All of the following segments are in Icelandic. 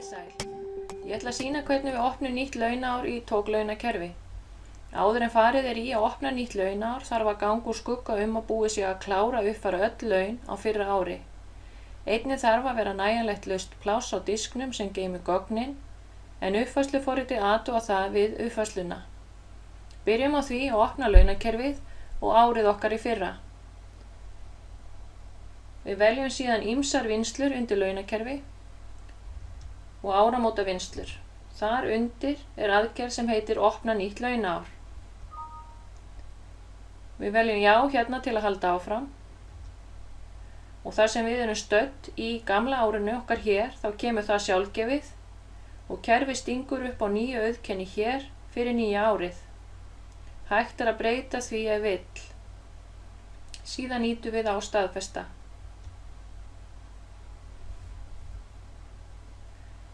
Sæl. Ég ætla að sýna hvernig við opnum nýtt launaár í tóklaunakerfi. Áður en farið er í að opna nýtt launaár þarf að ganga úr skugga að búið sé að klára að uppfæra öll laun á fyrra ári. Einnig þarf að vera nægjanlegt laust pláss á disknum sem geymir gögnin, en uppfærsluforritið athuga það við uppfærsluna. Byrjum á því að opna launakerfið og árið okkar í fyrra. Við veljum síðan ýmsar vinnslur undir launakerfi og áramótavinnslur. Þar undir er aðgerð sem heitir opna nýtt launaár. Við veljum já hérna til að halda áfram og þar sem við erum stödd í gamla árinu okkar hér þá kemur það sjálfgefið og kerfið stingur upp á nýju auðkenni hér fyrir nýja árið. Hægt er að breyta því ef vill. Síðan ýtum við á staðfesta.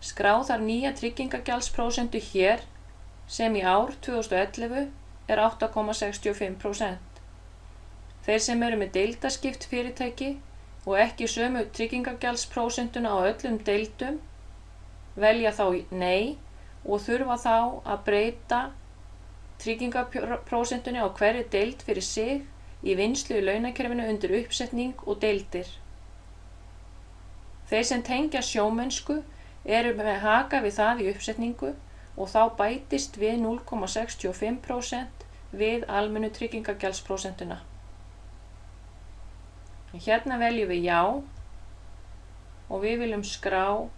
Skrá þar nýja tryggingagjaldsprosentu hér sem í ár 2011 er 8,65%. Þeir sem eru með deildaskipt fyrirtæki og ekki sömu tryggingagjaldsprosentuna á öllum deildum velja þá nei og þurfa þá að breyta tryggingaprósentunni á hverri deild fyrir sig í vinnslu í launakerfinu undir uppsetning og deildir. Þeir sem tengja sjómennsku eru með haka við það í uppsetningu og þá bætist við 0,65% við almennu tryggingagjaldsprosentuna. Hérna veljum við já og við viljum skrá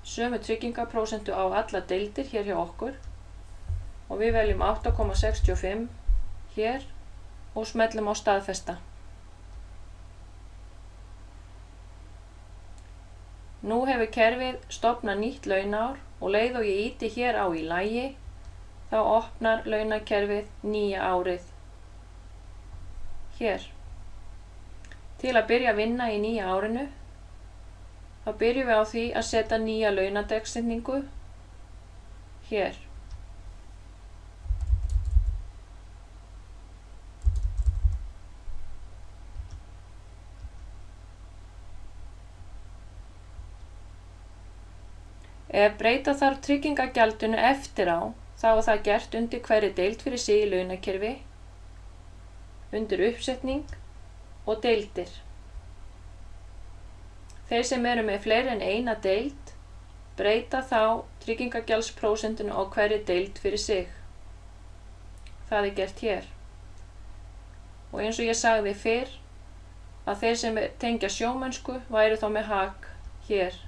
sömu tryggingaprósentu á alla deildir hér hjá okkur og við veljum 8,65 hér og smellum á staðfesta. Nú hefur kerfið stofnað nýtt launaár og leið og ég ýti hér á í lagi, þá opnar launakerfið nýja árið. Hér. Til að byrja að vinna í nýja árinu, þá byrjum við á því að setja nýja launadagsetningu hér. Ef breyta þarf tryggingagjaldinu eftir á, þá er það gert undir hverri deild fyrir sig í launakerfi, undir uppsetning og deildir. Þeir sem eru með fleiri en eina deild, breyta þá tryggingagjaldsprosentinu á hverri deild fyrir sig. Það er gert hér. Og eins og ég sagði fyrr, að þeir sem tengja sjómennsku væru þá með hak hér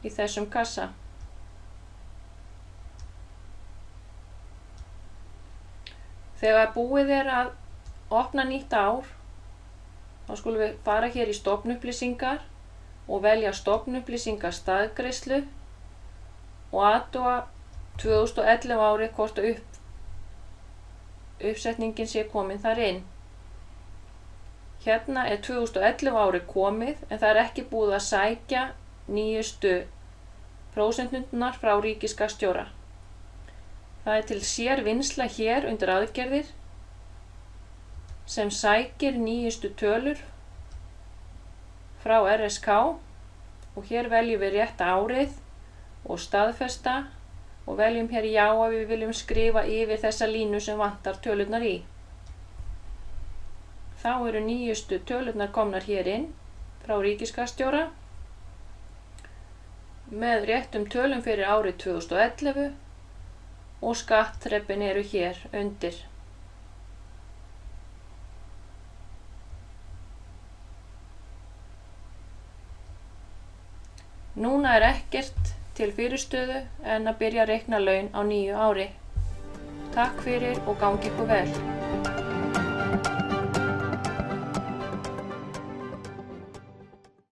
í þessum kassa. Þegar búið er að opna nýtt ár, þá skulum við fara hér í stofnupplýsingar og velja stofnupplýsingar staðgreiðslu og athuga 2011 árið hvort uppsetningin sé komin þar inn. Hérna er 2011 árið komið en það er ekki búið að sækja nýjustu prósenturnar frá ríkisskattstjóra. Það er til sér vinnsla hér undir aðgerðir sem sækir nýjustu tölur frá RSK og hér veljum við rétta árið og staðfesta og veljum hér já að við viljum skrifa yfir þessa línu sem vantar tölurnar í. Þá eru nýjustu tölurnar komnar hér inn frá ríkisskattstjóra með réttum tölum fyrir árið 2011 og skattþrepin eru hér undir. Núna er ekkert til fyrirstöðu en að byrja að reikna laun á nýju ári. Takk fyrir og gangi ykkur vel.